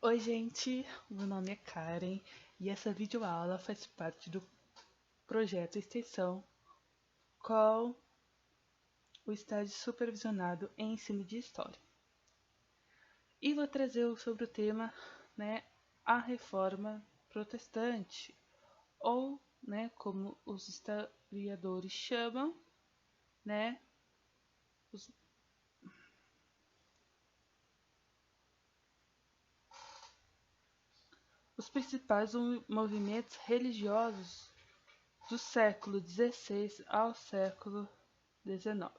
Oi, gente, meu nome é Karen e essa videoaula faz parte do projeto Extensão com o estágio supervisionado em ensino de História. E vou trazer sobre o tema, a Reforma Protestante, ou, como os historiadores chamam, né, os, os principais movimentos religiosos do século XVI ao século XIX.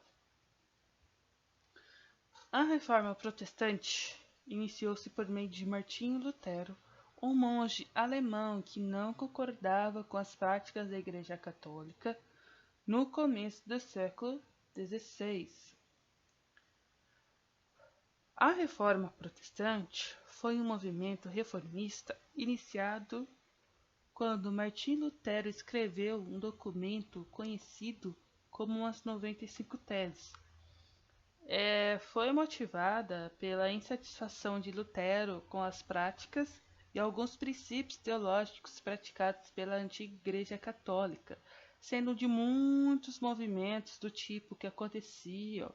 A Reforma Protestante iniciou-se por meio de Martinho Lutero, um monge alemão que não concordava com as práticas da Igreja Católica no começo do século XVI. A Reforma Protestante foi um movimento reformista iniciado quando Martinho Lutero escreveu um documento conhecido como as 95 Teses. Foi motivada pela insatisfação de Lutero com as práticas e alguns princípios teológicos praticados pela antiga Igreja Católica, sendo de muitos movimentos do tipo que aconteciam,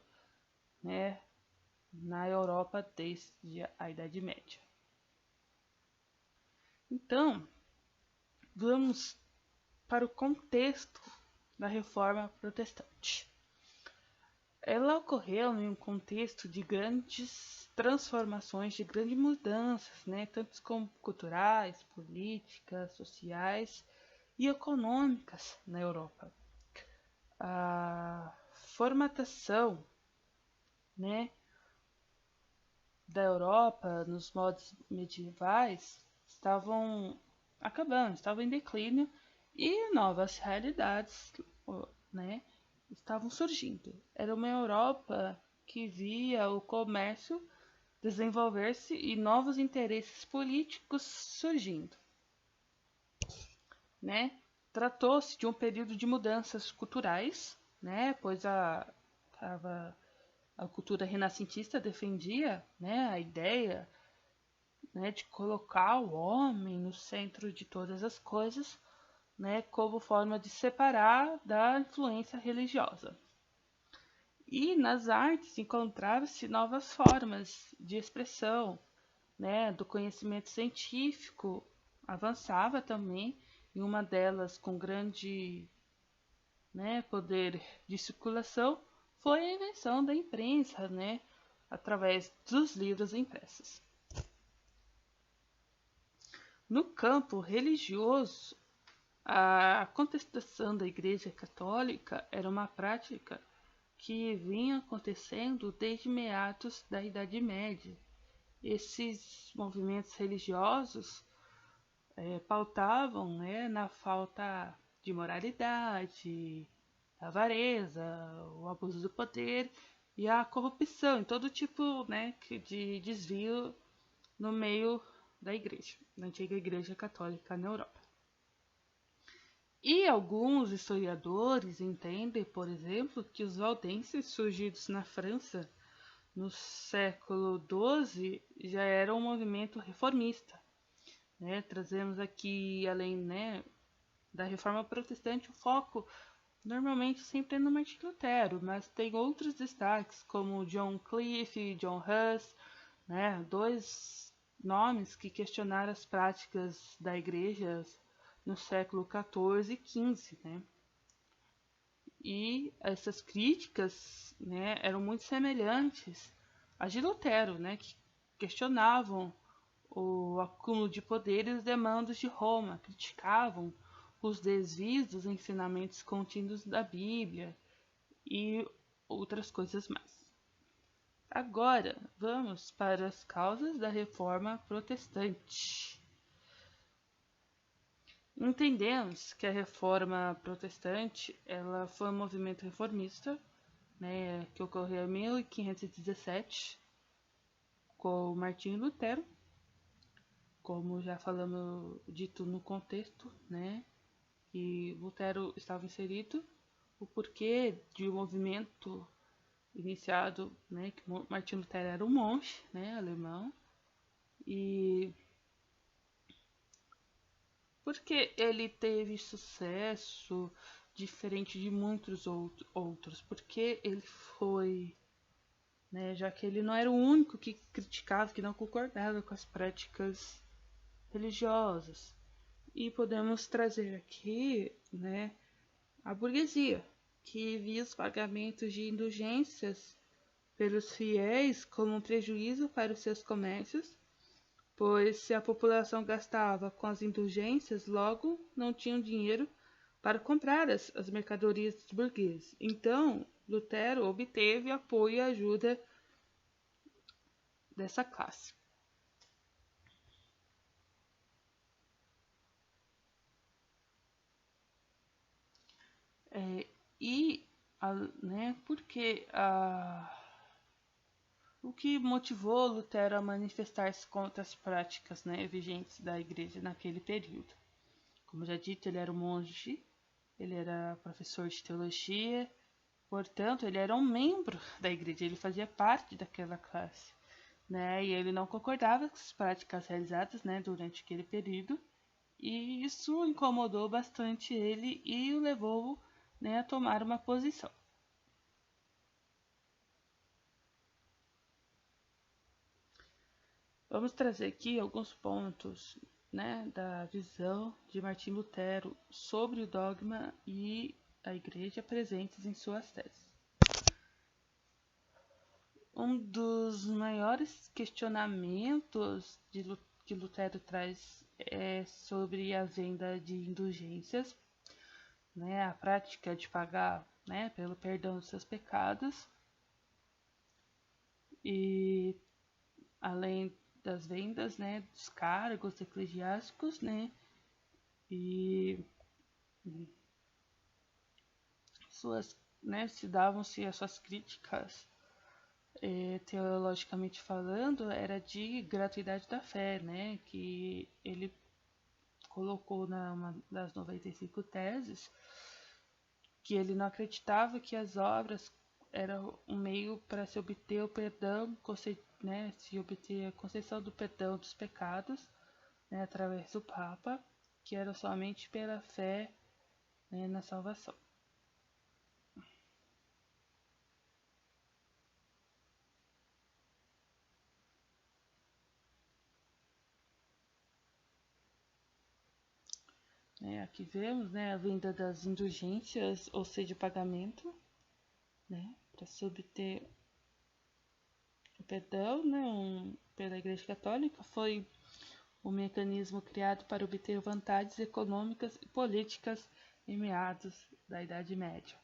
na Europa desde a Idade Média. Então, vamos para o contexto da Reforma Protestante. Ela ocorreu em um contexto de grandes transformações, de grandes mudanças, tanto como culturais, políticas, sociais e econômicas na Europa. A formatação, da Europa nos modos medievais estavam acabando, estavam em declínio e novas realidades, estavam surgindo. Era uma Europa que via o comércio desenvolver-se e novos interesses políticos surgindo, Tratou-se de um período de mudanças culturais, pois a cultura renascentista defendia, a ideia, de colocar o homem no centro de todas as coisas, como forma de separar da influência religiosa. E nas artes encontraram-se novas formas de expressão, do conhecimento científico avançava também, e uma delas com grande, poder de circulação foi a invenção da imprensa, através dos livros impressos. No campo religioso, a contestação da Igreja Católica era uma prática que vinha acontecendo desde meados da Idade Média. Esses movimentos religiosos pautavam, na falta de moralidade, avareza, o abuso do poder e a corrupção, em todo tipo, de desvio no meio da igreja, da antiga igreja católica na Europa. E alguns historiadores entendem, por exemplo, que os valdenses surgidos na França no século XII já eram um movimento reformista. Trazemos aqui, além da reforma protestante, o foco normalmente sempre é no Martinho Lutero, mas tem outros destaques como John Cliff e John Huss, dois nomes que questionaram as práticas da igreja no século XIV e XV. E essas críticas, eram muito semelhantes às de Lutero, que questionavam o acúmulo de poder e os demandos de Roma, criticavam os desvios dos ensinamentos contidos da Bíblia e outras coisas mais. Agora, vamos para as causas da Reforma Protestante. Entendemos que a Reforma Protestante ela foi um movimento reformista, que ocorreu em 1517 com Martinho Lutero, como já falamos dito no contexto, que Lutero estava inserido, o porquê de um movimento iniciado, que Martinho Lutero era um monge, alemão, E por que ele teve sucesso diferente de muitos outros? Porque ele foi, né, já que ele não era o único que criticava, que não concordava com as práticas religiosas. E podemos trazer aqui, né, a burguesia, que via os pagamentos de indulgências pelos fiéis como um prejuízo para os seus comércios, pois se a população gastava com as indulgências, logo não tinham dinheiro para comprar as mercadorias dos burgueses. Então, Lutero obteve apoio e ajuda dessa classe. É, e, né, porque o que motivou Lutero a manifestar-se contra as práticas, né, vigentes da igreja naquele período? Como já dito, ele era um monge, ele era professor de teologia, portanto, ele era um membro da igreja, ele fazia parte daquela classe, né? E ele não concordava com as práticas realizadas, né, durante aquele período, e isso incomodou bastante ele e o levou, né, a tomar uma posição. Vamos trazer aqui alguns pontos, né, da visão de Martim Lutero sobre o dogma e a igreja presentes em suas teses. Um dos maiores questionamentos que Lutero traz é sobre a venda de indulgências, né, a prática de pagar, né, pelo perdão dos seus pecados, e além das vendas, né, dos cargos eclesiásticos, né, e suas, né, se davam-se as suas críticas, teologicamente falando, era de gratuidade da fé, né, que ele colocou uma das 95 teses, que ele não acreditava que as obras eram um meio para se obter o perdão, né, se obter a concessão do perdão dos pecados, né, através do Papa, que era somente pela fé, né, na salvação. Aqui vemos, né, a venda das indulgências, ou seja, o pagamento, né, para se obter o perdão, né, pela Igreja Católica, foi um mecanismo criado para obter vantagens econômicas e políticas em meados da Idade Média.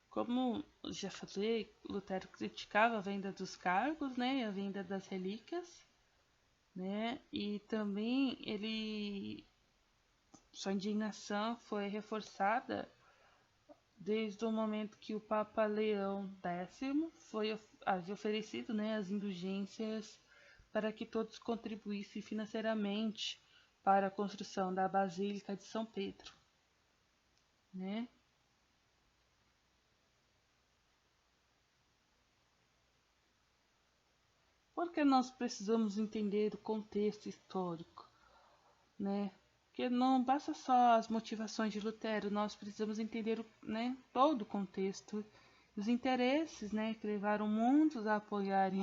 Como já falei, Lutero criticava a venda dos cargos, né, e a venda das relíquias, né, e também sua indignação foi reforçada desde o momento que o Papa Leão X havia oferecido, né, as indulgências para que todos contribuíssem financeiramente para a construção da Basílica de São Pedro, né? Porque nós precisamos entender o contexto histórico, né? Porque não basta só as motivações de Lutero, nós precisamos entender, né, todo o contexto, os interesses, né, que levaram muitos a apoiarem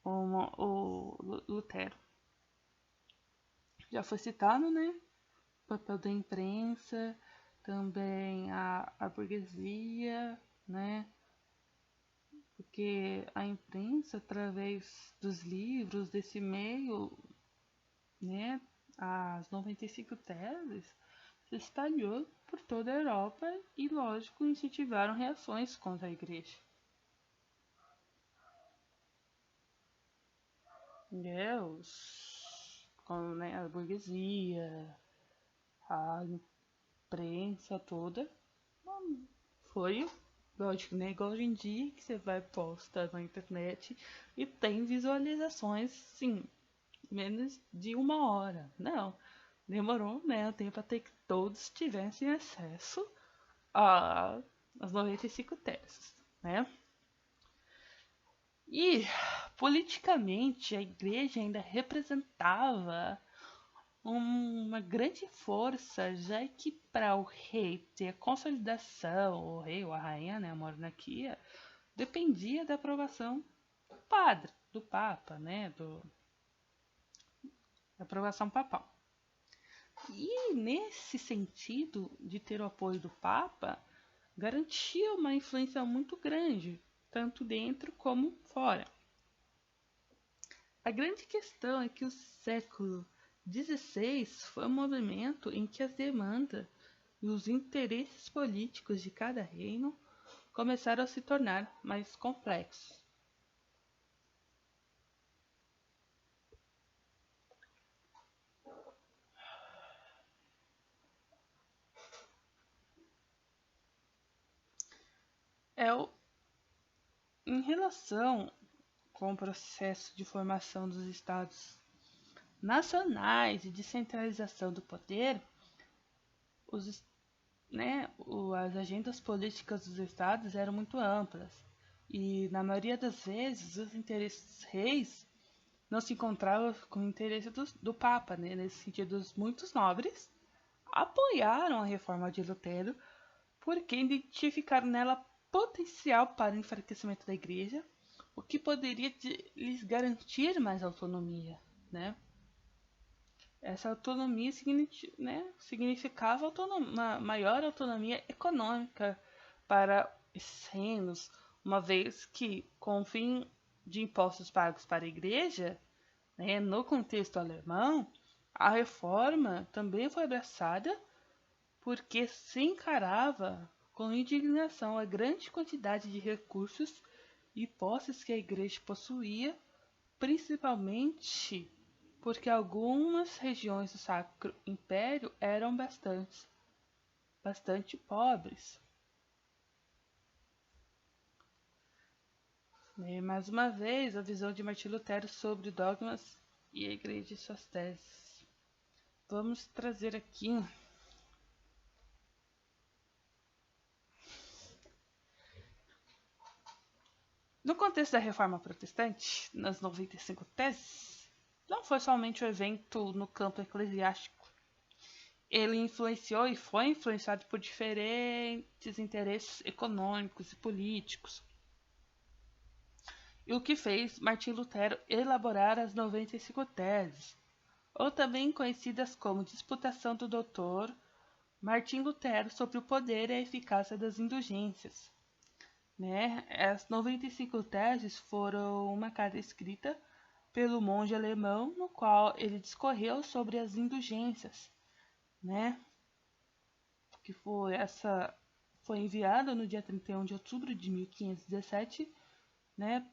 o Lutero. Já foi citado, né, o papel da imprensa, também a burguesia, né, porque a imprensa, através dos livros, desse meio, né, as 95 teses, se espalhou por toda a Europa e, lógico, incentivaram reações contra a igreja. Como, né, a burguesia, a imprensa toda, foi, lógico, né, igual hoje em dia, que você vai postar na internet e tem visualizações, sim, menos de 1 hora. Não, demorou, né, um tempo até que todos tivessem acesso às 95 teses, né? E politicamente a igreja ainda representava uma grande força, já que para o rei ter a consolidação, o rei ou a rainha, né, a monarquia, dependia da aprovação do padre, do papa, né, da aprovação papal. E nesse sentido de ter o apoio do papa, garantia uma influência muito grande, tanto dentro como fora. A grande questão é que o século XVI foi um movimento em que as demandas e os interesses políticos de cada reino começaram a se tornar mais complexos. É o, em relação com o processo de formação dos estados nacionais e de centralização do poder, os, as agendas políticas dos estados eram muito amplas e, na maioria das vezes, os interesses reis não se encontravam com o interesse do Papa. Né? Nesse sentido, muitos nobres apoiaram a reforma de Lutero porque identificaram nela potencial para o enfraquecimento da igreja, o que poderia lhes garantir mais autonomia. Né? Essa autonomia significava uma maior autonomia econômica para esses reinos, uma vez que, com o fim de impostos pagos para a igreja, né, no contexto alemão, a reforma também foi abraçada porque se encarava com indignação a grande quantidade de recursos e posses que a igreja possuía, principalmente porque algumas regiões do Sacro Império eram bastante pobres. E, mais uma vez, a visão de Martim Lutero sobre dogmas e a igreja e suas teses. Vamos trazer aqui no contexto da Reforma Protestante, nas 95 teses, não foi somente um evento no campo eclesiástico. Ele influenciou e foi influenciado por diferentes interesses econômicos e políticos. E o que fez Martim Lutero elaborar as 95 teses, ou também conhecidas como Disputação do Doutor Martim Lutero sobre o poder e a eficácia das indulgências. Né? As 95 teses foram uma carta escrita pelo monge alemão, no qual ele discorreu sobre as indulgências, né? Que foi enviada no dia 31 de outubro de 1517, né,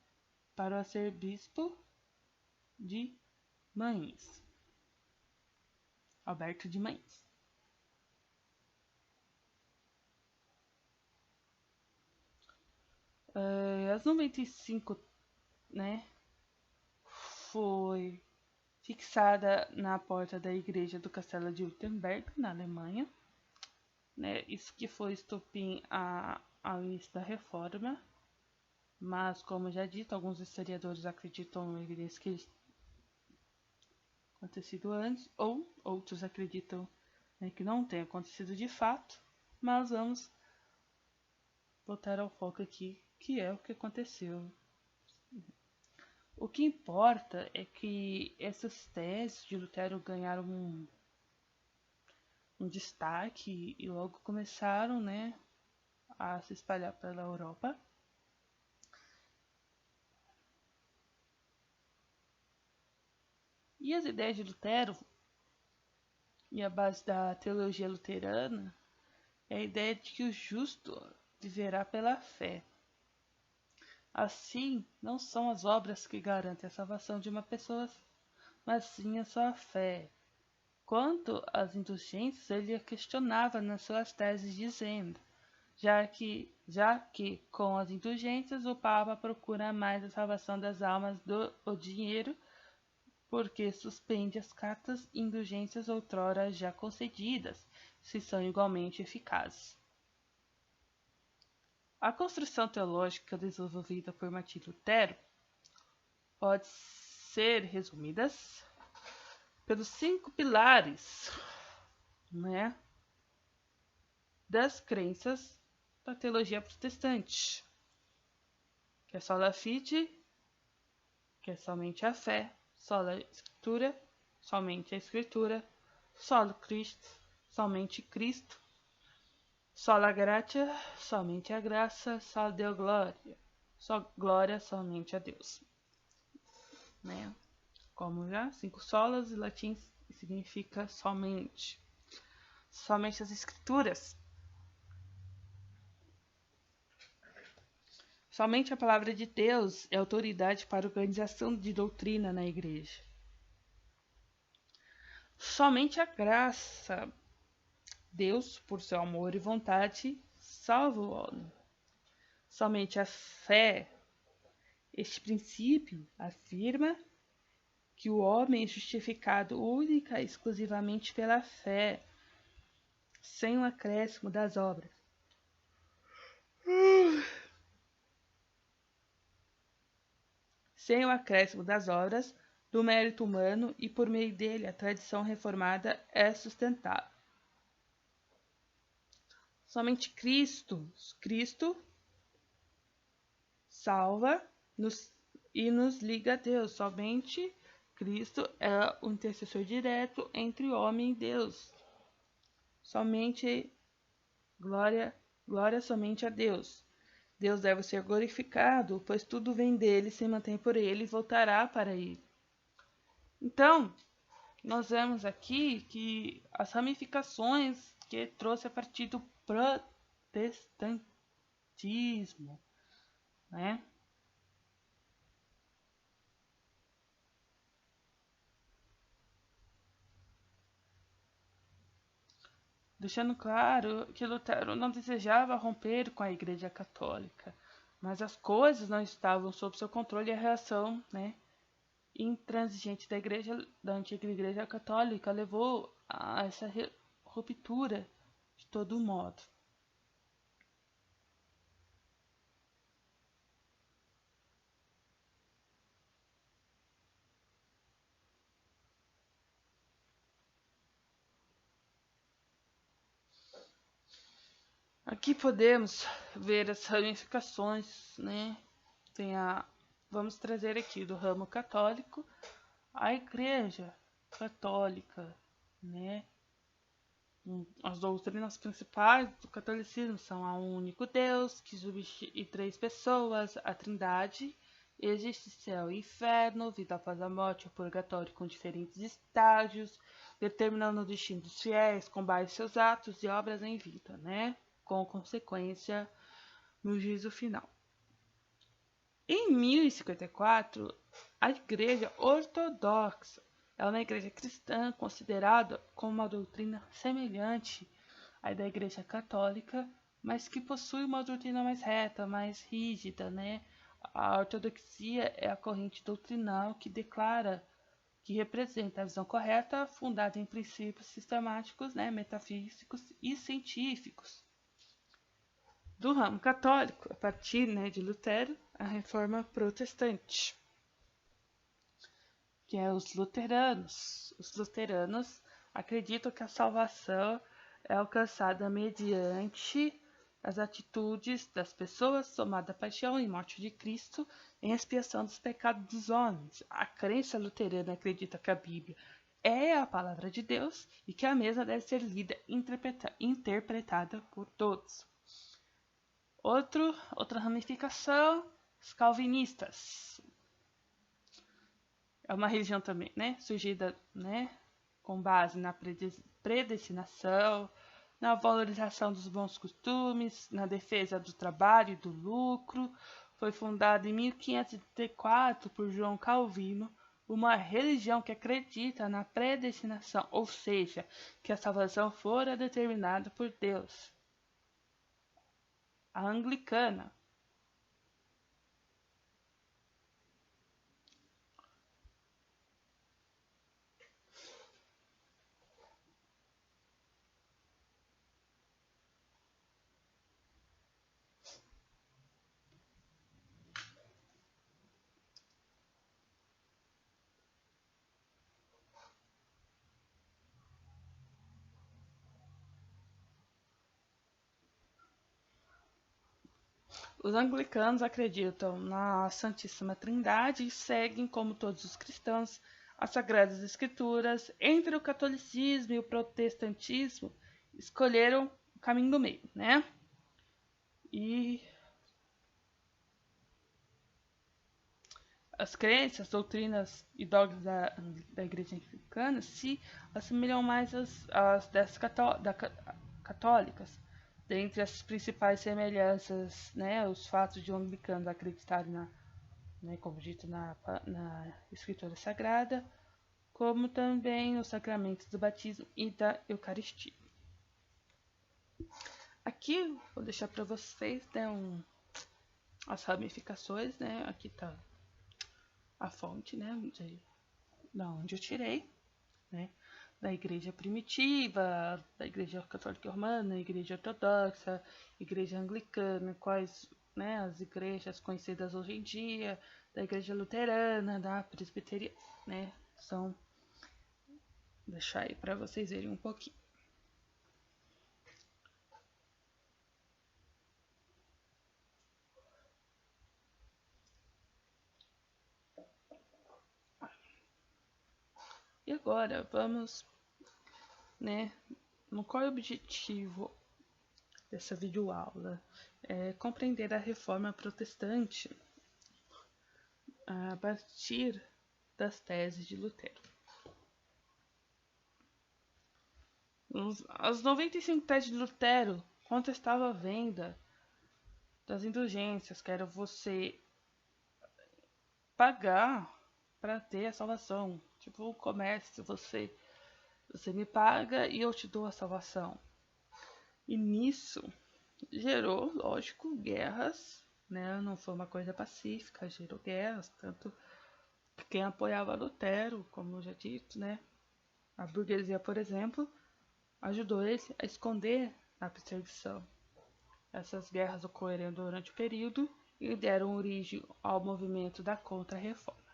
para o arcebispo de Mainz, Alberto de Mainz. As 95, né, foi fixada na porta da igreja do castelo de Wittenberg, na Alemanha. Né, isso que foi estopim ao início da reforma, mas, como já dito, alguns historiadores acreditam em evidências que acontecido antes, ou outros acreditam, né, que não tenha acontecido de fato, mas vamos voltar ao foco aqui, que é o que aconteceu. O que importa é que essas teses de Lutero ganharam um destaque e logo começaram, né, a se espalhar pela Europa. E as ideias de Lutero e a base da teologia luterana é a ideia de que o justo viverá pela fé. Assim, não são as obras que garantem a salvação de uma pessoa, mas sim a sua fé. Quanto às indulgências, ele a questionava nas suas teses, dizendo, já que com as indulgências o Papa procura mais a salvação das almas do o dinheiro, porque suspende as cartas indulgências outrora já concedidas, se são igualmente eficazes. A construção teológica desenvolvida por Martim Lutero pode ser resumidas pelos 5 pilares, né, das crenças da teologia protestante, que é sola fide, que é somente a fé, sola escritura, somente a escritura, solo Cristo, somente Cristo, sola gratia, somente a graça, só Deo glória, só glória somente a Deus, né? Como já 5 solas em latim significa somente, somente as escrituras. Somente a palavra de Deus é autoridade para a organização de doutrina na igreja. Somente a graça, Deus, por seu amor e vontade, salva o homem. Somente a fé, este princípio afirma que o homem é justificado única e exclusivamente pela fé, sem o acréscimo das obras. Sem o acréscimo das obras, do mérito humano, e por meio dele a tradição reformada é sustentada. Somente Cristo salva e nos liga a Deus. Somente Cristo é o intercessor direto entre o homem e Deus. Somente glória somente a Deus. Deus deve ser glorificado, pois tudo vem dele, se mantém por ele e voltará para ele. Então, nós vemos aqui que as ramificações que trouxe a partir do protestantismo, né? Deixando claro que Lutero não desejava romper com a Igreja Católica, mas as coisas não estavam sob seu controle e a reação, né, intransigente da antiga Igreja Católica levou a essa ruptura de todo modo. Aqui podemos ver as ramificações, né? Vamos trazer aqui do ramo católico a Igreja Católica, né? As doutrinas principais do catolicismo são a um único Deus, que substitui 3 pessoas, a Trindade, existe céu e inferno, vida após a morte, o purgatório com diferentes estágios, determinando o destino dos fiéis com base em seus atos e obras em vida, né? Com consequência no juízo final. Em 1054, a Igreja Ortodoxa é uma igreja cristã considerada como uma doutrina semelhante à da Igreja Católica, mas que possui uma doutrina mais reta, mais rígida, né? A ortodoxia é a corrente doutrinal que representa a visão correta, fundada em princípios sistemáticos, né, metafísicos e científicos. Do ramo católico, a partir, né, de Lutero, a reforma protestante, que é os luteranos. Os luteranos acreditam que a salvação é alcançada mediante as atitudes das pessoas, somada à paixão e morte de Cristo, em expiação dos pecados dos homens. A crença luterana acredita que a Bíblia é a palavra de Deus e que a mesma deve ser lida e interpretada por todos. Outra ramificação, os calvinistas. É uma religião também, né, surgida, né, com base na predestinação, na valorização dos bons costumes, na defesa do trabalho e do lucro. Foi fundada em 1534 por João Calvino, uma religião que acredita na predestinação, ou seja, que a salvação fora determinada por Deus. A anglicana. Os anglicanos acreditam na Santíssima Trindade e seguem, como todos os cristãos, as Sagradas Escrituras. Entre o catolicismo e o protestantismo, escolheram o caminho do meio, né? E as crenças, doutrinas e dogmas da Igreja Anglicana se assemelham mais às das católicas. Dentre as principais semelhanças, né, os fatos de anglicanos acreditarem como dito na Escritura Sagrada, como também os sacramentos do batismo e da Eucaristia. Aqui vou deixar para vocês, né, as ramificações, né? Aqui está a fonte, né, da onde eu tirei, né? Da igreja primitiva, da igreja católica romana, igreja ortodoxa, igreja anglicana, quais, né, as igrejas conhecidas hoje em dia, da igreja luterana, da presbiteriana, né? São, deixar aí para vocês verem um pouquinho. E agora vamos, né, no qual é o objetivo dessa videoaula? É compreender a reforma protestante a partir das teses de Lutero. As 95 teses de Lutero contestavam a venda das indulgências, que era você pagar para ter a salvação. Tipo o comércio, você me paga e eu te dou a salvação. E nisso gerou, lógico, guerras, né? Não foi uma coisa pacífica, gerou guerras, tanto quem apoiava Lutero, como eu já dito, né? A burguesia, por exemplo, ajudou ele a esconder a perseguição. Essas guerras ocorreram durante o período e deram origem ao movimento da Contra-Reforma.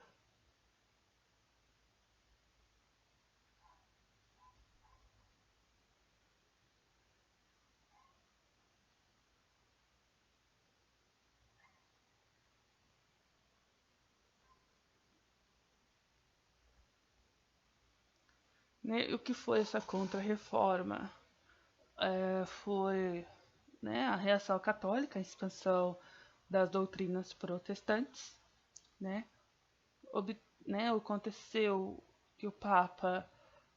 Né? E o que foi essa Contra-Reforma? Foi, né, a reação católica, a expansão das doutrinas protestantes, né? Aconteceu que o Papa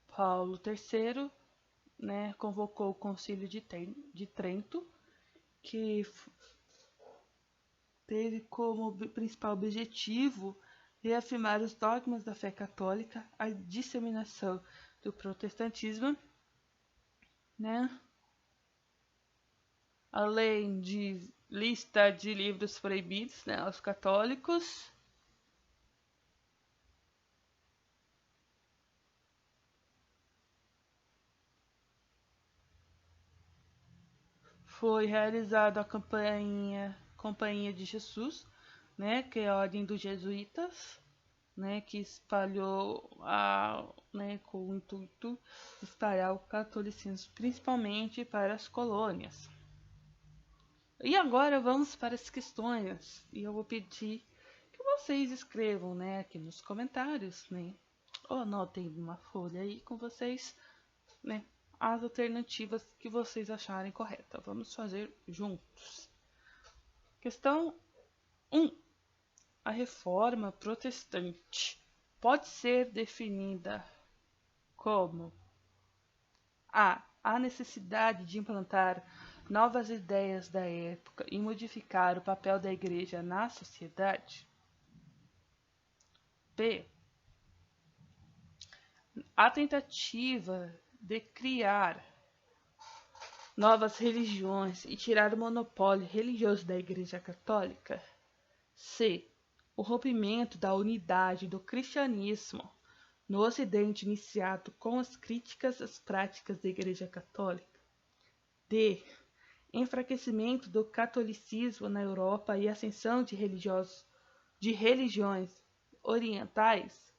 Paulo III, né, convocou o Concílio de Trento, que teve como principal objetivo reafirmar os dogmas da fé católica, a disseminação do protestantismo, né? Além de lista de livros proibidos, né, aos católicos. Foi realizada a Companhia de Jesus, né, que é a ordem dos jesuítas, né, que espalhou né, com o intuito de espalhar o catolicismo, principalmente para as colônias. E agora vamos para as questões, e eu vou pedir que vocês escrevam, né, aqui nos comentários, né, ou anotem uma folha aí com vocês, né, as alternativas que vocês acharem corretas. Vamos fazer juntos. Questão 1. A reforma protestante pode ser definida como a necessidade de implantar novas ideias da época e modificar o papel da igreja na sociedade. B. A tentativa de criar novas religiões e tirar o monopólio religioso da Igreja Católica. C. O rompimento da unidade do cristianismo no Ocidente iniciado com as críticas às práticas da Igreja Católica. D. Enfraquecimento do catolicismo na Europa e ascensão de religiões orientais.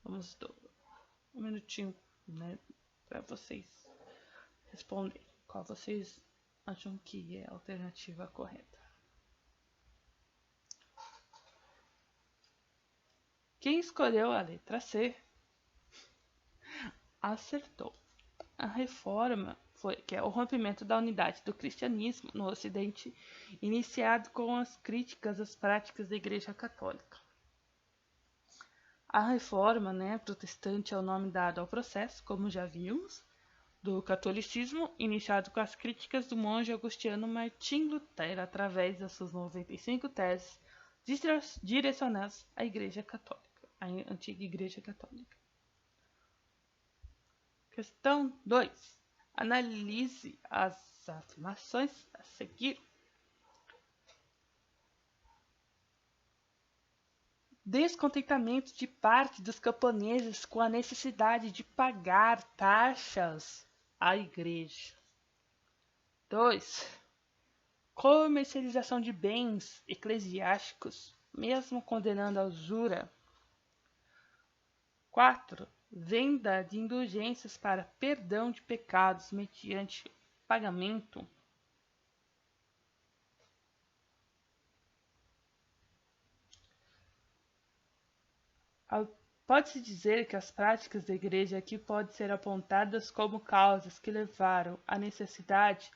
Vamos dar um minutinho, né, para vocês responderem qual vocês acham que é a alternativa correta. Quem escolheu a letra C acertou. A reforma que é o rompimento da unidade do cristianismo no Ocidente, iniciado com as críticas às práticas da Igreja Católica. A reforma, protestante é o nome dado ao processo, como já vimos, do catolicismo, iniciado com as críticas do monge agostiniano Martim Lutero através das suas 95 teses direcionadas à Igreja Católica, à antiga Igreja Católica. Questão 2. Analise as afirmações a seguir. Descontentamento de parte dos camponeses com a necessidade de pagar taxas à igreja. 2. Comercialização de bens eclesiásticos, mesmo condenando a usura. 4. Venda de indulgências para perdão de pecados mediante pagamento. Pode-se dizer que as práticas da Igreja aqui podem ser apontadas como causas que levaram à necessidade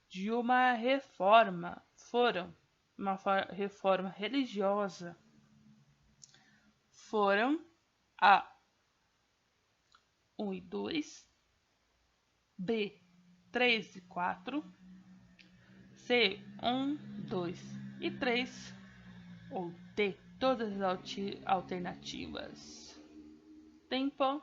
de uma reforma. Foram uma reforma religiosa. Foram a 1 e 2, B 3 e 4, C 1, 2 e 3, ou D todas as alternativas. Tempo.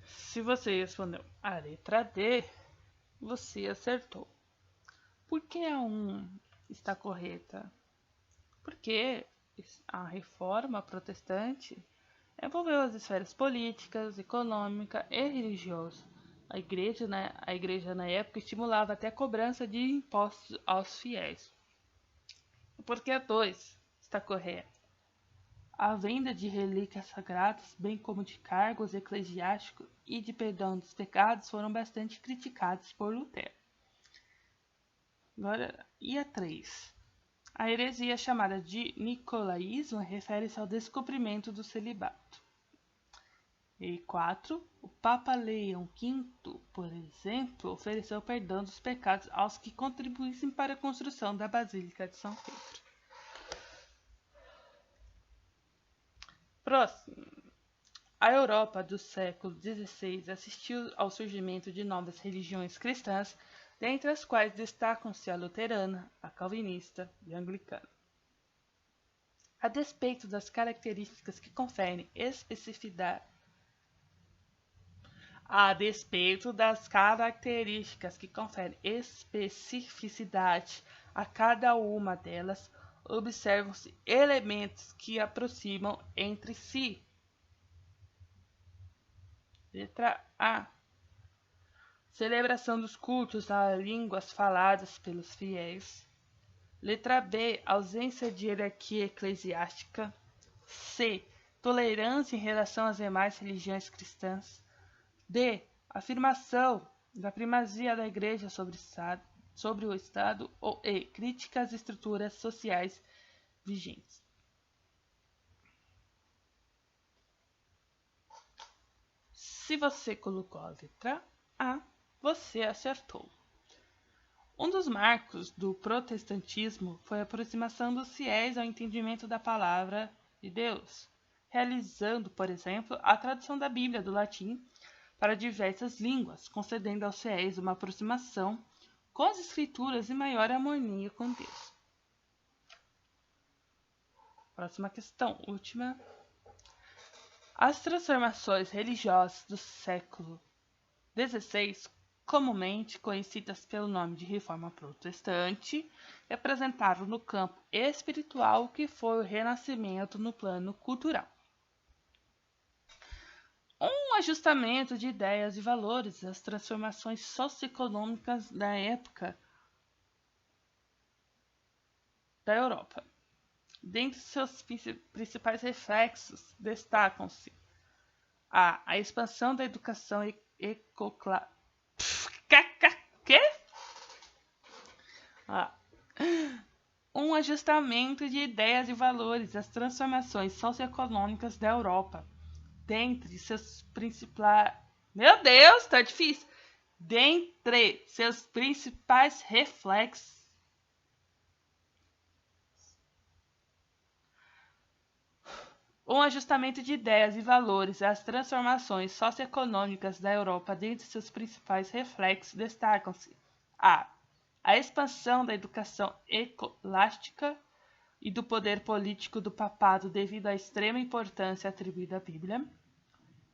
Se você respondeu a letra D, você acertou. Por que a 1 está correta? Porque a reforma protestante envolveu as esferas políticas, econômica e religiosa. A igreja na época estimulava até a cobrança de impostos aos fiéis. Por que a 2 está correta? A venda de relíquias sagradas, bem como de cargos eclesiásticos e de perdão dos pecados, foram bastante criticados por Lutero. Agora, e a 3? A heresia chamada de nicolaísmo refere-se ao descobrimento do celibato. E 4. O Papa Leão V, por exemplo, ofereceu perdão dos pecados aos que contribuíssem para a construção da Basílica de São Pedro. Próximo. A Europa do século XVI assistiu ao surgimento de novas religiões cristãs, dentre as quais destacam-se a luterana, a calvinista e a anglicana. A despeito das características que conferem especificidade a cada uma delas, observam-se elementos que aproximam entre si. Letra A. Celebração dos cultos nas línguas faladas pelos fiéis. Letra B. Ausência de hierarquia eclesiástica. C. Tolerância em relação às demais religiões cristãs. D. Afirmação da primazia da Igreja sobre o Estado. Ou E. Crítica às estruturas sociais vigentes. Se você colocou a letra A, você acertou. Um dos marcos do protestantismo foi a aproximação dos fiéis ao entendimento da palavra de Deus, realizando, por exemplo, a tradução da Bíblia do latim para diversas línguas, concedendo aos fiéis uma aproximação com as Escrituras e maior harmonia com Deus. Próxima questão, última. As transformações religiosas do século XVI, comumente conhecidas pelo nome de Reforma Protestante, representaram no campo espiritual o que foi o Renascimento no plano cultural. Um ajustamento de ideias e valores às transformações socioeconômicas da época da Europa. Dentre seus principais reflexos, destacam-se a expansão da educação um ajustamento de ideias e valores às transformações socioeconômicas da Europa. Dentre seus principais... Meu Deus, tá difícil! Dentre seus principais reflexos, um ajustamento de ideias e valores às transformações socioeconômicas da Europa. Dentre seus principais reflexos, destacam-se a expansão da educação escolástica e do poder político do papado devido à extrema importância atribuída à Bíblia.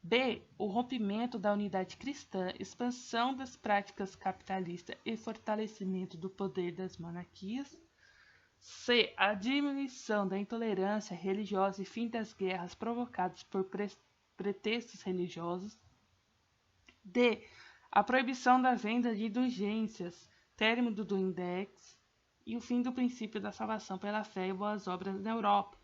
B. O rompimento da unidade cristã, expansão das práticas capitalistas e fortalecimento do poder das monarquias. C. A diminuição da intolerância religiosa e fim das guerras provocadas por pretextos religiosos. D. A proibição da venda de indulgências, término do Index e o fim do princípio da salvação pela fé e boas obras na Europa.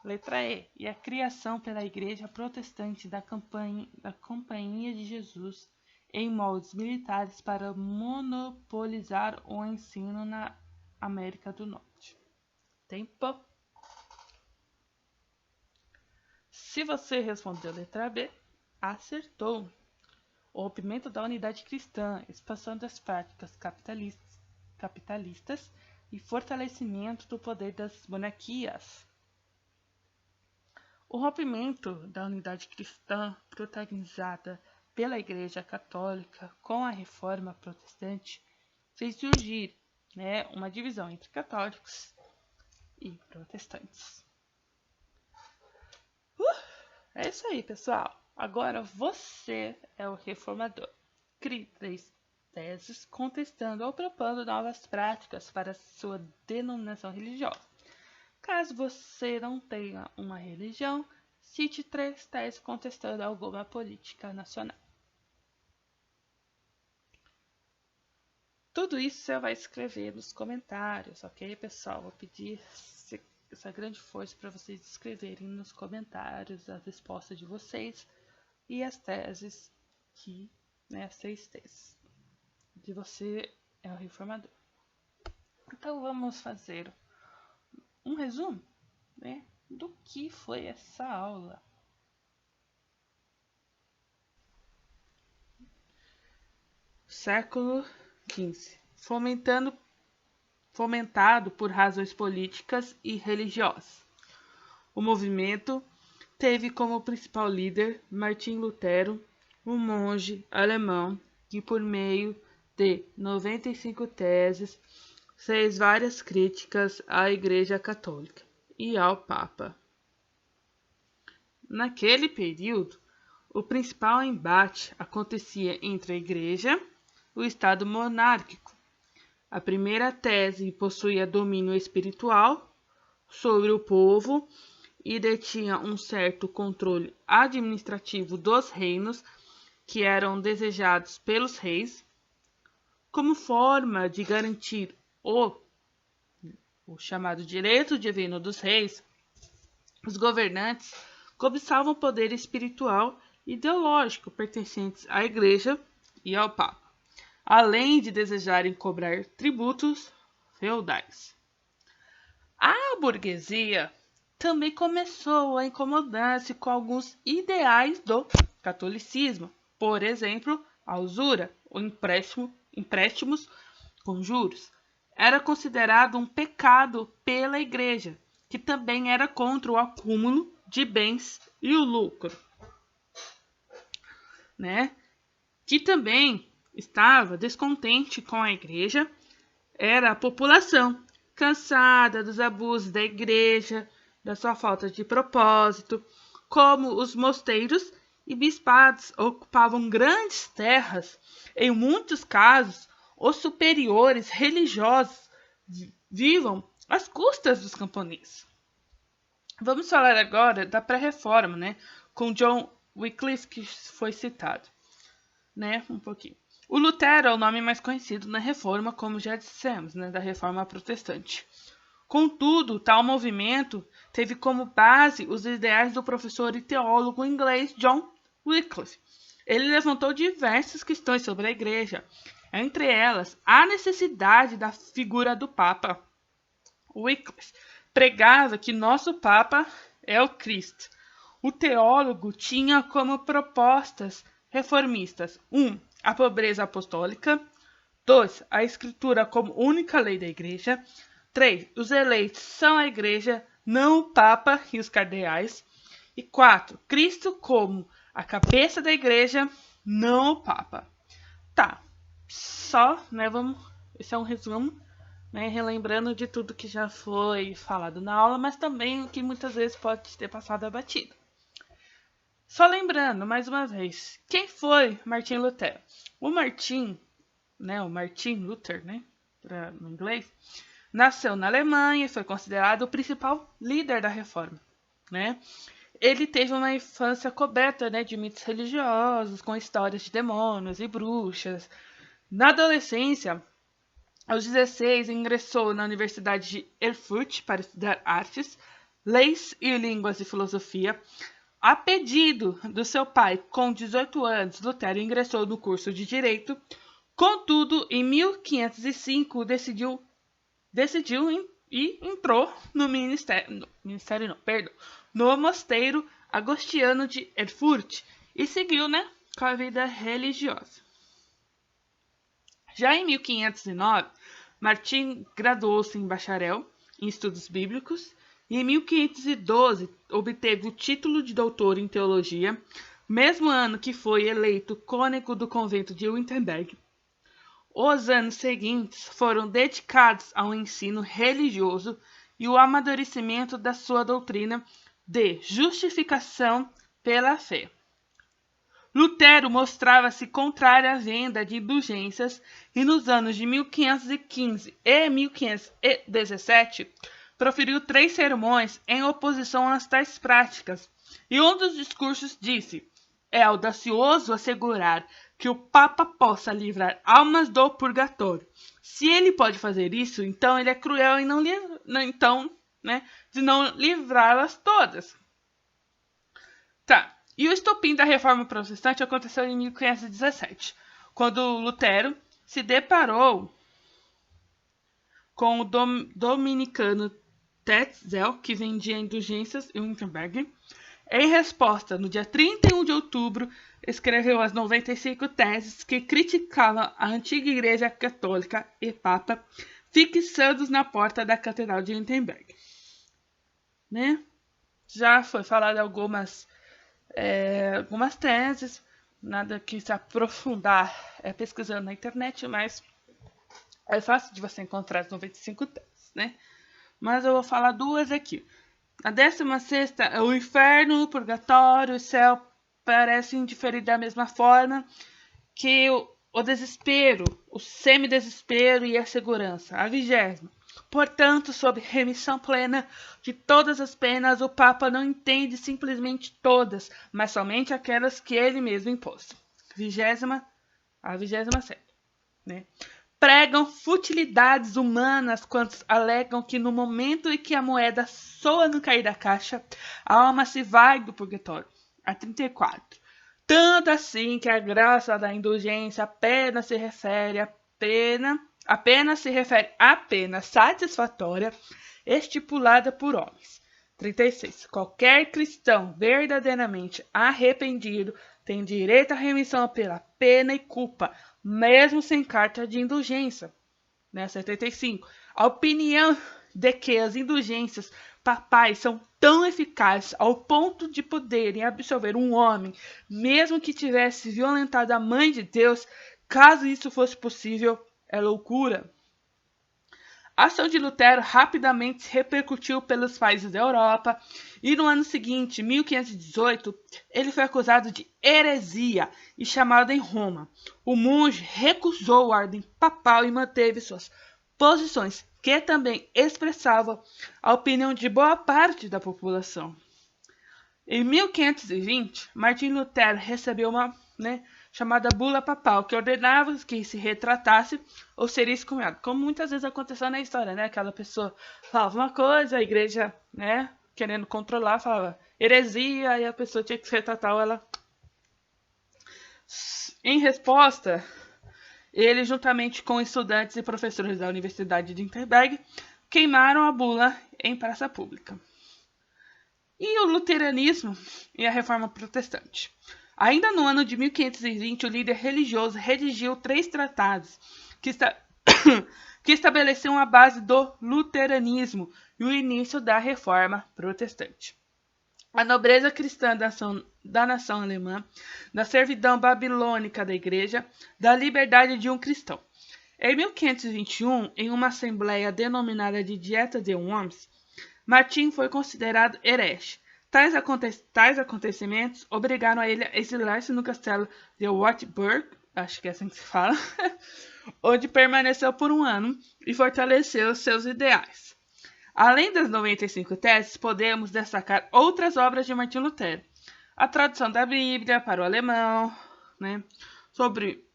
Letra E. E a criação pela Igreja Protestante da Companhia de Jesus em moldes militares para monopolizar o ensino na América do Norte. Tempo. Se você respondeu a letra B, acertou. O rompimento da unidade cristã, expansão das práticas capitalistas e fortalecimento do poder das monarquias. O rompimento da unidade cristã, protagonizada pela Igreja Católica com a Reforma Protestante, fez surgir uma divisão entre católicos e protestantes. É isso aí, pessoal. Agora você é o reformador. Crie 3 teses contestando ou propondo novas práticas para sua denominação religiosa. Caso você não tenha uma religião, cite 3 teses contestando alguma política nacional. Tudo isso você vai escrever nos comentários, ok, pessoal? Vou pedir essa grande força para vocês escreverem nos comentários as respostas de vocês e as teses as 3 teses de você é o reformador. Então vamos fazer um resumo, do que foi essa aula. Século XV, fomentado por razões políticas e religiosas. O movimento teve como principal líder Martim Lutero, um monge alemão que, por meio de 95 teses, fez várias críticas à Igreja Católica e ao Papa. Naquele período, o principal embate acontecia entre a Igreja e o Estado monárquico. A primeira tese possuía domínio espiritual sobre o povo e detinha um certo controle administrativo dos reinos que eram desejados pelos reis. Como forma de garantir o chamado direito divino dos reis, os governantes cobiçavam poder espiritual e ideológico pertencentes à Igreja e ao Papa, além de desejarem cobrar tributos feudais. A burguesia também começou a incomodar-se com alguns ideais do catolicismo, por exemplo, a usura, ou empréstimos com juros. Era considerado um pecado pela Igreja, que também era contra o acúmulo de bens e o lucro, que também estava descontente com a Igreja era a população, cansada dos abusos da Igreja da sua falta de propósito, como os mosteiros e bispados ocupavam grandes terras, em muitos casos, os superiores religiosos vivam às custas dos camponeses. Vamos falar agora da pré-reforma, né, com John Wycliffe, que foi citado, né, um pouquinho. O Lutero é o nome mais conhecido na Reforma, como já dissemos, né, da Reforma Protestante. Contudo, tal movimento teve como base os ideais do professor e teólogo inglês John Wycliffe. Ele levantou diversas questões sobre a Igreja, entre elas a necessidade da figura do Papa. Wycliffe pregava que nosso Papa é o Cristo. O teólogo tinha como propostas reformistas: 1. A pobreza apostólica; 2. A Escritura como única lei da Igreja; 3. Os eleitos são a Igreja, não o Papa e os cardeais; e 4. Cristo como a cabeça da Igreja, não o Papa. Tá, só, né, esse é um resumo, né, relembrando de tudo que já foi falado na aula, mas também o que muitas vezes pode ter passado abatido. Só lembrando, mais uma vez, quem foi Martin Lutero? O Martin Luther, né, no inglês, nasceu na Alemanha e foi considerado o principal líder da Reforma, né? Ele teve uma infância coberta, né, de mitos religiosos, com histórias de demônios e bruxas. Na adolescência, aos 16, ingressou na Universidade de Erfurt para estudar artes, leis e línguas e filosofia. A pedido do seu pai, com 18 anos, Lutero ingressou no curso de Direito. Contudo, em 1505, decidiu e entrou no mosteiro agostiniano de Erfurt e seguiu, né, com a vida religiosa. Já em 1509, Martin graduou-se em bacharel em estudos bíblicos e em 1512 obteve o título de doutor em teologia, mesmo ano que foi eleito cônego do convento de Wittenberg. Os anos seguintes foram dedicados ao ensino religioso e o amadurecimento da sua doutrina de justificação pela fé. Lutero mostrava-se contrário à venda de indulgências e nos anos de 1515 e 1517 proferiu 3 sermões em oposição às tais práticas, e um dos discursos disse: é audacioso assegurar que o Papa possa livrar almas do purgatório. Se ele pode fazer isso, então ele é cruel em de não livrá-las todas. Tá. E o estopim da Reforma Protestante aconteceu em 1517, quando Lutero se deparou com o dominicano Tetzel, que vendia indulgências em Wittenberg. Em resposta, no dia 31 de outubro, escreveu as 95 teses que criticavam a antiga Igreja Católica e Papa, fixados na porta da Catedral de Wittenberg. Né? Já foi falado algumas teses, nada que se aprofundar pesquisando na internet, mas é fácil de você encontrar as 95 teses, né? Mas eu vou falar 2 aqui. A 16ª é o inferno, o purgatório, o céu parecem diferir da mesma forma que o desespero, o semidesespero e a segurança. A 20ª. Portanto, sob remissão plena de todas as penas, o Papa não entende simplesmente todas, mas somente aquelas que ele mesmo impôs. A 27ª, né? Pregam futilidades humanas quando alegam que no momento em que a moeda soa no cair da caixa, a alma se vai do purgatório. A 34. Tanto assim que a graça da indulgência apenas se refere à pena satisfatória estipulada por homens. 36. Qualquer cristão verdadeiramente arrependido tem direito à remissão pela pena e culpa, mesmo sem carta de indulgência. 75. A opinião de que as indulgências papais são tão eficazes ao ponto de poderem absolver um homem, mesmo que tivesse violentado a mãe de Deus, caso isso fosse possível, é loucura. A ação de Lutero rapidamente se repercutiu pelos países da Europa e no ano seguinte, 1518, ele foi acusado de heresia e chamado em Roma. O monge recusou a ordem papal e manteve suas posições, que também expressavam a opinião de boa parte da população. Em 1520, Martim Lutero recebeu uma chamada bula papal, que ordenava que se retratasse ou seria excomungado. Como muitas vezes aconteceu na história, né? Aquela pessoa falava uma coisa, a igreja, querendo controlar, falava heresia, e a pessoa tinha que se retratar ou ela... Em resposta, ele, juntamente com estudantes e professores da Universidade de Wittenberg, queimaram a bula em praça pública. E o luteranismo e a reforma protestante. Ainda no ano de 1520, o líder religioso redigiu 3 tratados que estabeleciam a base do luteranismo e o início da reforma protestante. A nobreza cristã da nação alemã, da servidão babilônica da igreja, da liberdade de um cristão. Em 1521, em uma assembleia denominada de Dieta de Worms, Martim foi considerado herege. Tais acontecimentos obrigaram a ele a exilar-se no castelo de Wartburg, acho que é assim que se fala, onde permaneceu por um ano e fortaleceu seus ideais. Além das 95 teses, podemos destacar outras obras de Martim Lutero. A tradução da Bíblia para o alemão, sobre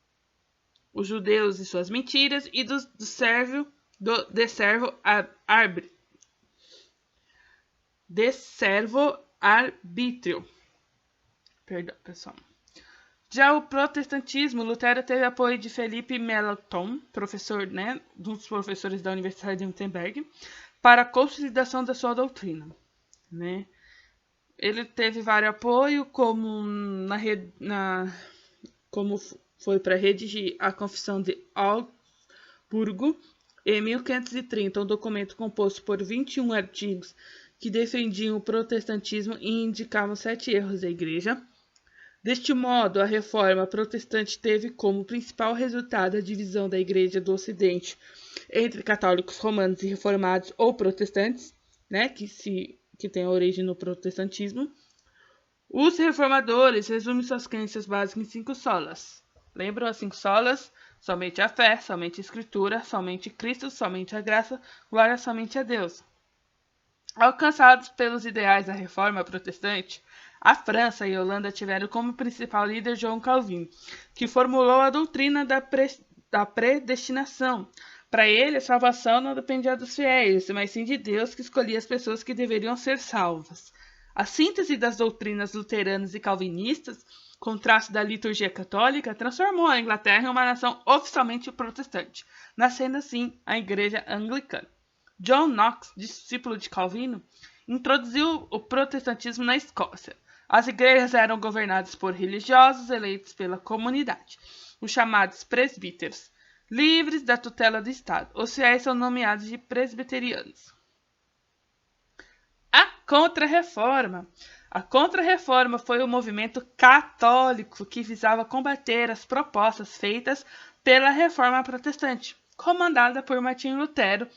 os judeus e suas mentiras, e de servo-arbítrio. Perdão, pessoal. Já o protestantismo, Lutero teve apoio de Felipe Melanchthon, professor, dos professores da Universidade de Wittenberg, para a consolidação da sua doutrina. Ele teve vários apoios, como foi para redigir a Confissão de Augsburgo, em 1530, um documento composto por 21 artigos que defendiam o protestantismo e indicavam 7 erros da Igreja. Deste modo, a reforma protestante teve como principal resultado a divisão da Igreja do Ocidente entre católicos romanos e reformados ou protestantes, que tem a origem no protestantismo. Os reformadores resumem suas crenças básicas em 5 solas. Lembram as 5 solas? Somente a fé, somente a Escritura, somente Cristo, somente a graça, glória somente a Deus. Alcançados pelos ideais da reforma protestante, a França e a Holanda tiveram como principal líder João Calvino, que formulou a doutrina da predestinação. Para ele, a salvação não dependia dos fiéis, mas sim de Deus, que escolhia as pessoas que deveriam ser salvas. A síntese das doutrinas luteranas e calvinistas, com traço da liturgia católica, transformou a Inglaterra em uma nação oficialmente protestante, nascendo assim a Igreja Anglicana. John Knox, discípulo de Calvino, introduziu o protestantismo na Escócia. As igrejas eram governadas por religiosos eleitos pela comunidade, os chamados presbíteros, livres da tutela do Estado. Os fiéis são nomeados de presbiterianos. A Contra-Reforma. A Contra-Reforma foi um movimento católico que visava combater as propostas feitas pela Reforma Protestante, comandada por Martim Lutero.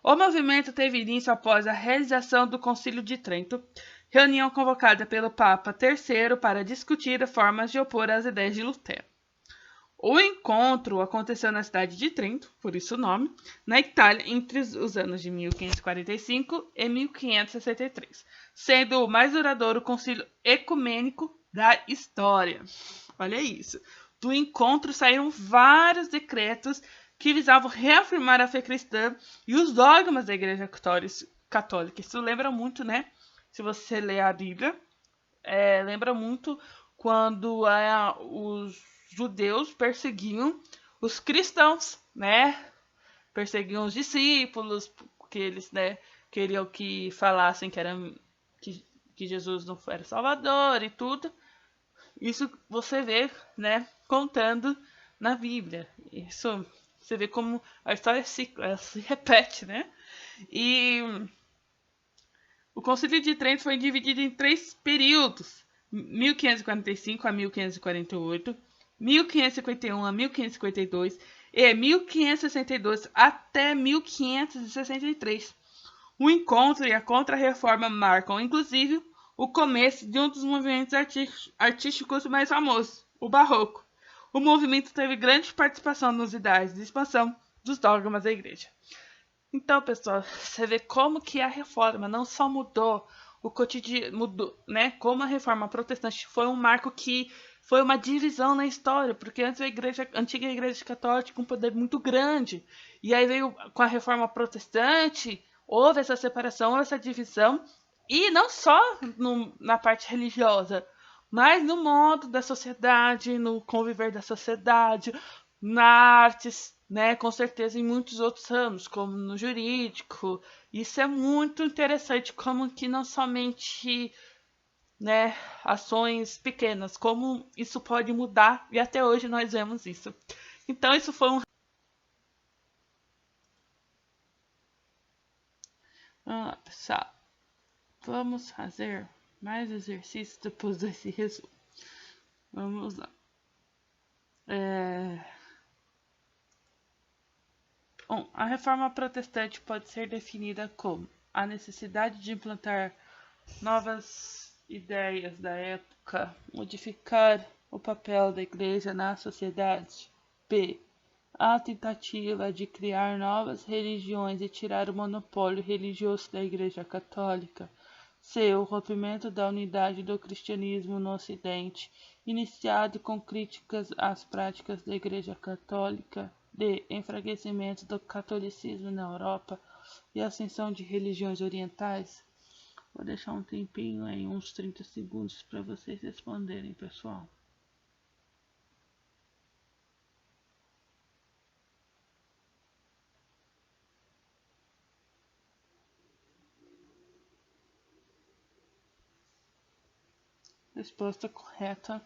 O movimento teve início após a realização do Concílio de Trento, reunião convocada pelo Papa III para discutir formas de opor às ideias de Lutero. O encontro aconteceu na cidade de Trento, por isso o nome, na Itália, entre os anos de 1545 e 1563, sendo o mais duradouro concílio ecumênico da história. Olha isso. Do encontro saíram vários decretos que visavam reafirmar a fé cristã e os dogmas da Igreja Católica. Isso lembra muito, se você ler a Bíblia, lembra muito quando os judeus perseguiam os cristãos, perseguiam os discípulos, porque eles, queriam que falassem que Jesus não era Salvador e tudo. Isso você vê, contando na Bíblia. Isso você vê como a história se repete, E o Concílio de Trento foi dividido em 3 períodos: 1545 a 1548, 1551 a 1552 e 1562 até 1563. O encontro e a contra-reforma marcam, inclusive, o começo de um dos movimentos artísticos mais famosos, o Barroco. O movimento teve grande participação nos ideais de expansão dos dogmas da Igreja. Então, pessoal, você vê como que a reforma não só mudou o cotidiano, mudou, né? Como a reforma protestante foi um marco que foi uma divisão na história, porque antes a antiga igreja católica tinha um poder muito grande, e aí veio com a reforma protestante, houve essa separação, essa divisão, e não só na parte religiosa, mas no modo da sociedade, no conviver da sociedade, na artes, né, com certeza em muitos outros ramos, como no jurídico. Isso é muito interessante, como que não somente, né, ações pequenas, como isso pode mudar, e até hoje nós vemos isso. Então isso foi um... pessoal, vamos fazer mais exercícios depois desse resumo. Vamos lá. Bom, a reforma protestante pode ser definida como a necessidade de implantar novas ideias da época, modificar o papel da Igreja na sociedade. B. A tentativa de criar novas religiões e tirar o monopólio religioso da Igreja Católica. C. O rompimento da unidade do cristianismo no Ocidente, iniciado com críticas às práticas da Igreja Católica. D. Enfraquecimento do catolicismo na Europa e ascensão de religiões orientais. Vou deixar um tempinho aí, uns 30 segundos, para vocês responderem, pessoal. Resposta correta: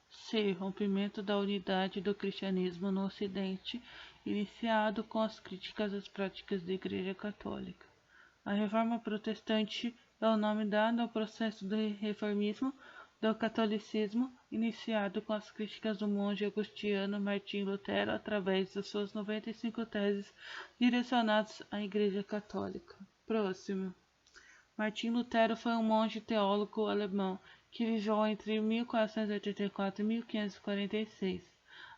C. Rompimento da unidade do cristianismo no Ocidente, iniciado com as críticas às práticas da Igreja Católica. A Reforma Protestante é o nome dado ao processo de reformismo do catolicismo, iniciado com as críticas do monge agostiniano Martim Lutero através das suas 95 teses direcionadas à Igreja Católica. Próximo. Martim Lutero foi um monge teólogo alemão que viveu entre 1484 e 1546.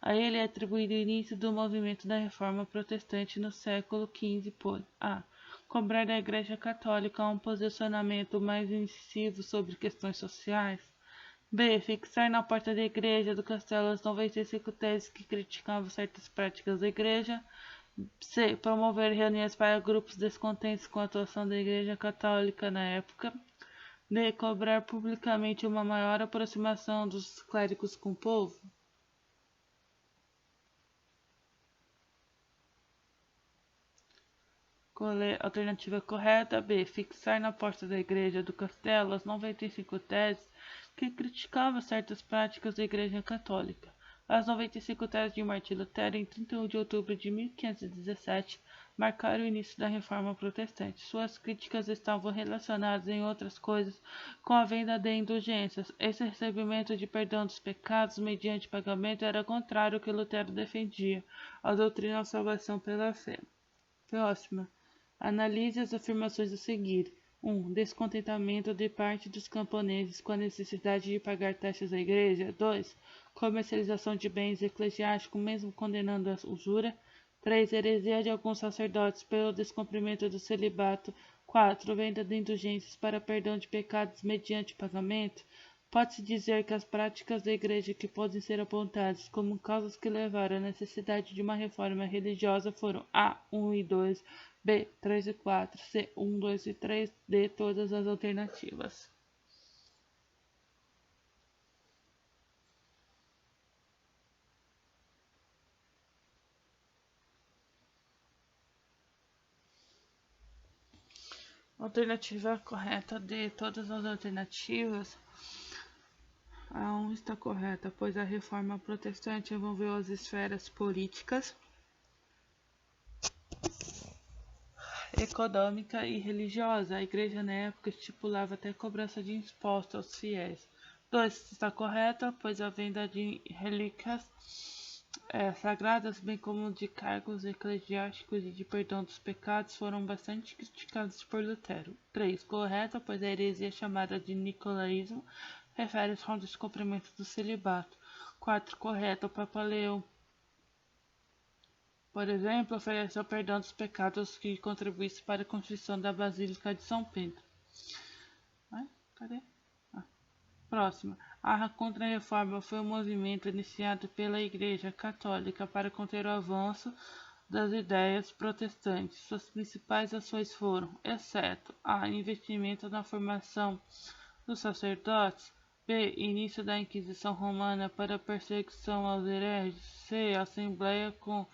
A ele é atribuído o início do movimento da Reforma Protestante no século XV por a. Cobrar da Igreja Católica um posicionamento mais incisivo sobre questões sociais. B. Fixar na porta da igreja do castelo as 95 teses que criticavam certas práticas da igreja. C. Promover reuniões para grupos descontentes com a atuação da Igreja Católica na época. D. Cobrar publicamente uma maior aproximação dos clérigos com o povo. Alternativa correta: B. Fixar na porta da igreja do castelo as 95 teses que criticavam certas práticas da Igreja Católica. As 95 teses de Martim Lutero, em 31 de outubro de 1517, marcaram o início da Reforma Protestante. Suas críticas estavam relacionadas, em outras coisas, com a venda de indulgências. Esse recebimento de perdão dos pecados mediante pagamento era contrário ao que Lutero defendia, a doutrina da salvação pela fé. Próxima. Analise as afirmações a seguir. 1. Descontentamento de parte dos camponeses com a necessidade de pagar taxas à igreja. 2. Comercialização de bens eclesiásticos, mesmo condenando a usura. 3. Heresia de alguns sacerdotes pelo descumprimento do celibato. 4. Venda de indulgências para perdão de pecados mediante pagamento. Pode-se dizer que as práticas da igreja que podem ser apontadas como causas que levaram à necessidade de uma reforma religiosa foram A. 1 e 2, B. 3 e 4, C. 1, 2 e 3, D. Todas as alternativas. Alternativa correta: D. Todas as alternativas. A 1 está correta, pois a reforma protestante envolveu as esferas políticas, econômica e religiosa. A igreja na época estipulava até cobrança de impostos aos fiéis. 2 está correta, pois a venda de relíquias sagradas, bem como de cargos eclesiásticos e de perdão dos pecados, foram bastante criticados por Lutero. 3. Correta, pois a heresia chamada de nicolaísmo refere-se ao descumprimento do celibato. 4. Correta, o Papa Leão, por exemplo, ofereceu perdão dos pecados que contribuísse para a construção da Basílica de São Pedro. Cadê? Próxima. A Contra-Reforma foi um movimento iniciado pela Igreja Católica para conter o avanço das ideias protestantes. Suas principais ações foram, exceto a investimento na formação dos sacerdotes, b. Início da Inquisição Romana para a perseguição aos hereges, c. Assembleia com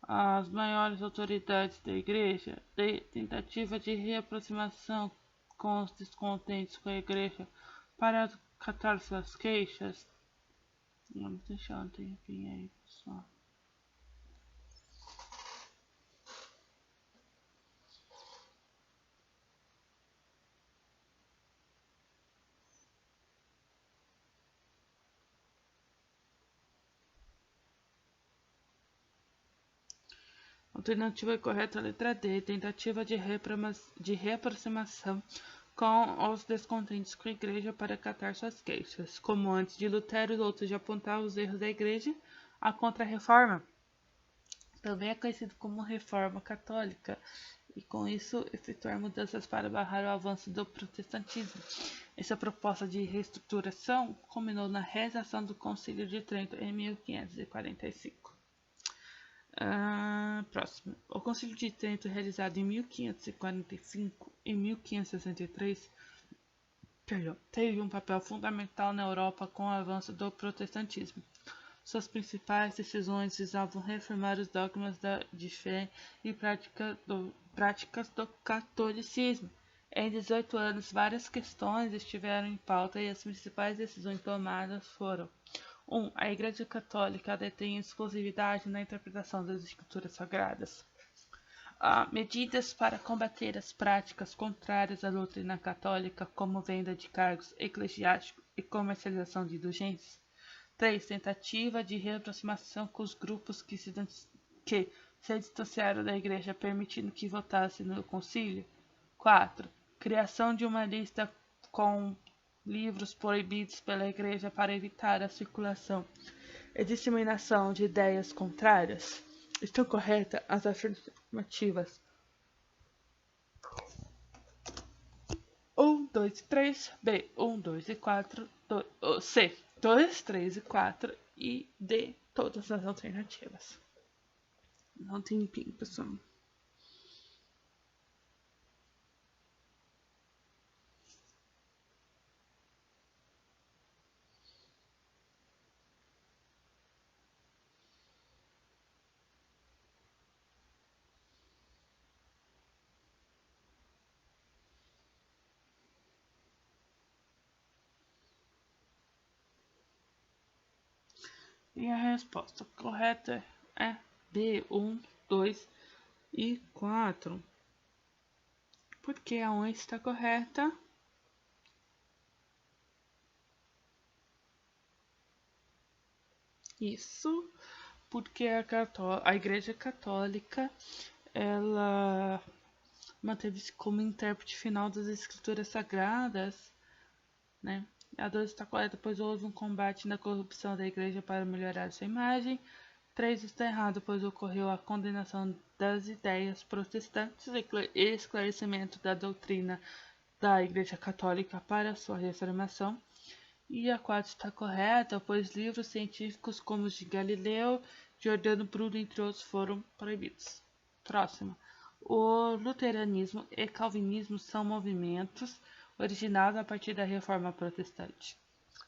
as maiores autoridades da Igreja, d. Tentativa de reaproximação com os descontentes com a Igreja para catar suas queixas. Vamos deixar um tempinho aí, pessoal. Alternativa correta, letra D. Tentativa de reaproximação com os descontentes com a Igreja para catar suas queixas. Como antes de Lutero, outros já apontavam os erros da Igreja, a Contra-Reforma também é conhecido como Reforma Católica, e com isso efetuar mudanças para barrar o avanço do protestantismo. Essa proposta de reestruturação culminou na realização do Concílio de Trento em 1545. Próximo. O Concílio de Trento, realizado em 1545 e 1563, teve um papel fundamental na Europa com o avanço do protestantismo. Suas principais decisões visavam reformar os dogmas de fé e práticas do catolicismo. Em 18 anos, várias questões estiveram em pauta e as principais decisões tomadas foram: 1. A Igreja Católica detém exclusividade na interpretação das Escrituras Sagradas. Medidas para combater as práticas contrárias à doutrina católica, como venda de cargos eclesiásticos e comercialização de indulgências. 3. Tentativa de reaproximação com os grupos que se distanciaram da Igreja, permitindo que votassem no concílio. 4. Criação de uma lista com livros proibidos pela Igreja para evitar a circulação e disseminação de ideias contrárias. Estão corretas as afirmativas 1, 2 e 3, B, 1, 2 e 4, C, 2, 3 e 4 e D, todas as alternativas. Não tem ping, pessoal. E a resposta correta é B, 1, 2 e 4. Porque a 1 está correta. Isso, porque a Igreja Católica, ela manteve-se como intérprete final das Escrituras Sagradas, né? A 2 está correta, pois houve um combate na corrupção da Igreja para melhorar sua imagem. 3 está errado, pois ocorreu a condenação das ideias protestantes e esclarecimento da doutrina da Igreja Católica para sua reformação. E a 4 está correta, pois livros científicos como os de Galileu, Giordano Bruno, entre outros, foram proibidos. Próximo. O luteranismo e calvinismo são movimentos originados a partir da Reforma Protestante.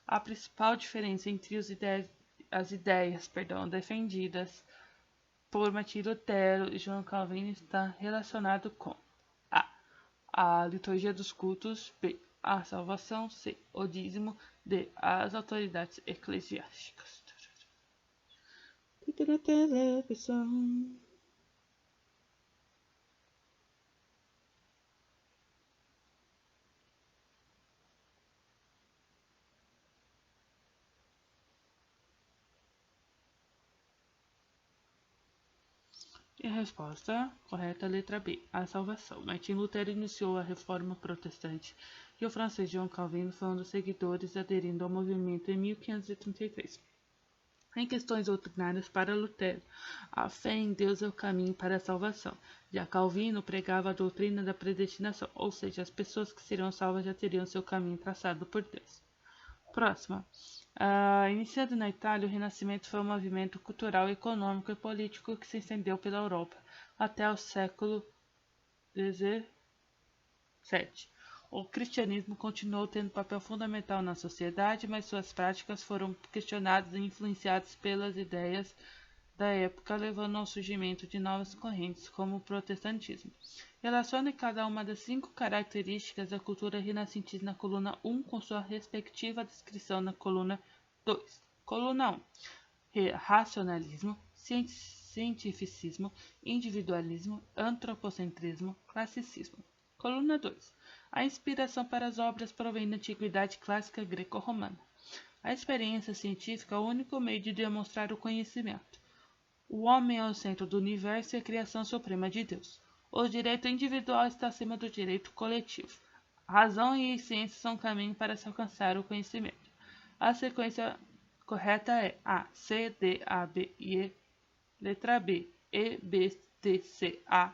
A principal diferença entre as ideias defendidas por Martim Lutero e João Calvino está relacionado com a liturgia dos cultos, b. a salvação, c. o dízimo, d. as autoridades eclesiásticas. Tudo na televisão. E a resposta correta é a letra B, a salvação. Martin Lutero iniciou a reforma protestante e o francês João Calvino foi um dos seguidores, aderindo ao movimento em 1533. Em questões doutrinárias para Lutero, a fé em Deus é o caminho para a salvação. Já Calvino pregava a doutrina da predestinação, ou seja, as pessoas que serão salvas já teriam seu caminho traçado por Deus. Próxima. Iniciado na Itália, o Renascimento foi um movimento cultural, econômico e político que se estendeu pela Europa até o século XVII. O cristianismo continuou tendo papel fundamental na sociedade, mas suas práticas foram questionadas e influenciadas pelas ideias da época, levando ao surgimento de novas correntes, como o protestantismo. Relacione cada uma das 5 características da cultura renascentista na coluna 1 com sua respectiva descrição na coluna 2. Coluna 1. Racionalismo, cientificismo, individualismo, antropocentrismo, classicismo. Coluna 2. A inspiração para as obras provém da antiguidade clássica greco-romana. A experiência científica é o único meio de demonstrar o conhecimento. O homem é o centro do universo e a criação suprema de Deus. O direito individual está acima do direito coletivo. A razão e a ciência são o caminho para se alcançar o conhecimento. A sequência correta é A, C, D, A, B e E. Letra B, E, B, D, C, A.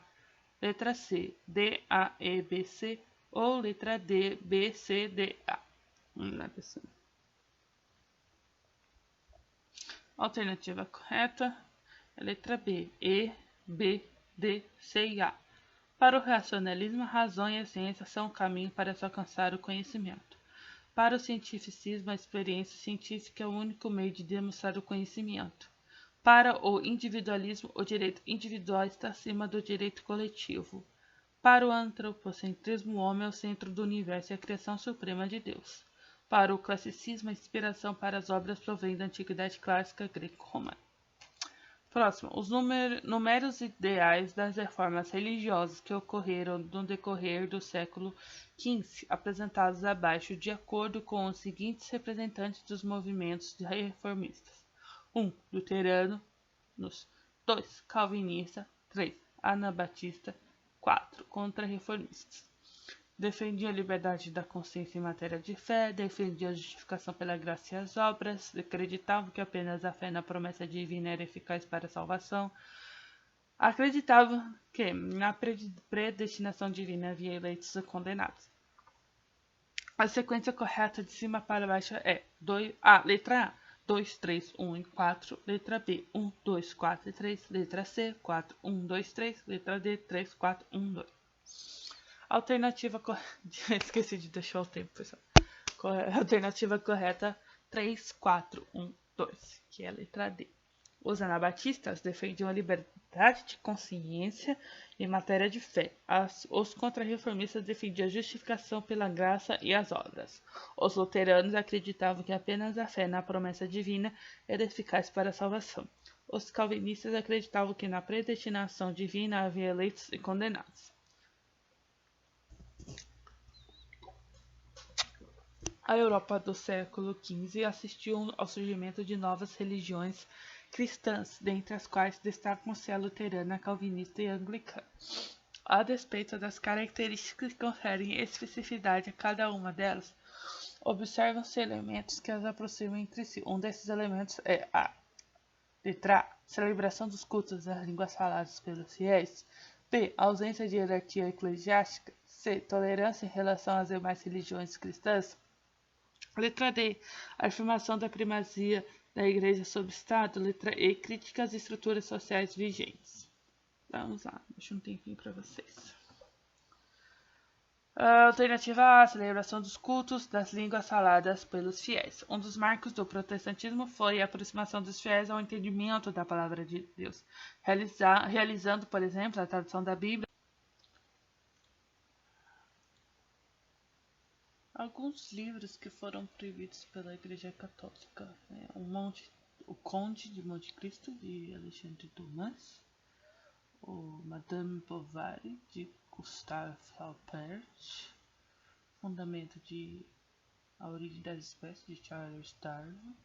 Letra C, D, A, E, B, C. Ou letra D, B, C, D, A. Vamos lá, pessoal. Alternativa correta é a letra B, E, B, D, C e A. Para o racionalismo, a razão e a ciência são o caminho para se alcançar o conhecimento. Para o cientificismo, a experiência científica é o único meio de demonstrar o conhecimento. Para o individualismo, o direito individual está acima do direito coletivo. Para o antropocentrismo, o homem é o centro do universo e a criação suprema de Deus. Para o classicismo, a inspiração para as obras provém da antiguidade clássica greco-romana. Próximo, os números ideais das reformas religiosas que ocorreram no decorrer do século XV, apresentados abaixo de acordo com os seguintes representantes dos movimentos reformistas. 1. Luteranos. 2. Calvinista. 3. Anabatista. 4. Contra-reformistas. Defendia a liberdade da consciência em matéria de fé, defendia a justificação pela graça e as obras, acreditavam que apenas a fé na promessa divina era eficaz para a salvação, acreditavam que na predestinação divina havia eleitos e condenados. A sequência correta de cima para baixo é letra A, 2, 3, 1 e 4, letra B, 1, 2, 4 e 3, letra C, 4, 1, 2, 3, letra D, 3, 4, 1, 2. Alternativa correta. Esqueci de deixar o tempo, pessoal. Alternativa correta 3, 4, 1, 2, que é a letra D. Os anabatistas defendiam a liberdade de consciência em matéria de fé. Os contra-reformistas defendiam a justificação pela graça e as obras. Os luteranos acreditavam que apenas a fé na promessa divina era eficaz para a salvação. Os calvinistas acreditavam que na predestinação divina havia eleitos e condenados. A Europa do século XV assistiu ao surgimento de novas religiões cristãs, dentre as quais destacam-se a luterana, calvinista e anglicana. A despeito das características que conferem especificidade a cada uma delas, observam-se elementos que as aproximam entre si. Um desses elementos é a letra A, celebração dos cultos das línguas faladas pelos fiéis. B, ausência de hierarquia eclesiástica. C, tolerância em relação às demais religiões cristãs. Letra D, a afirmação da primazia da Igreja sobre o Estado. Letra E, crítica às estruturas sociais vigentes. Vamos lá, deixa um tempinho para vocês. Alternativa A, celebração dos cultos das línguas faladas pelos fiéis. Um dos marcos do protestantismo foi a aproximação dos fiéis ao entendimento da palavra de Deus, realizando, por exemplo, a tradução da Bíblia. Alguns livros que foram proibidos pela Igreja Católica, né? O Conde de Monte Cristo, de Alexandre Dumas, o Madame Bovary, de Gustave Flaubert, Fundamento de A Origem das Espécies, de Charles Darwin,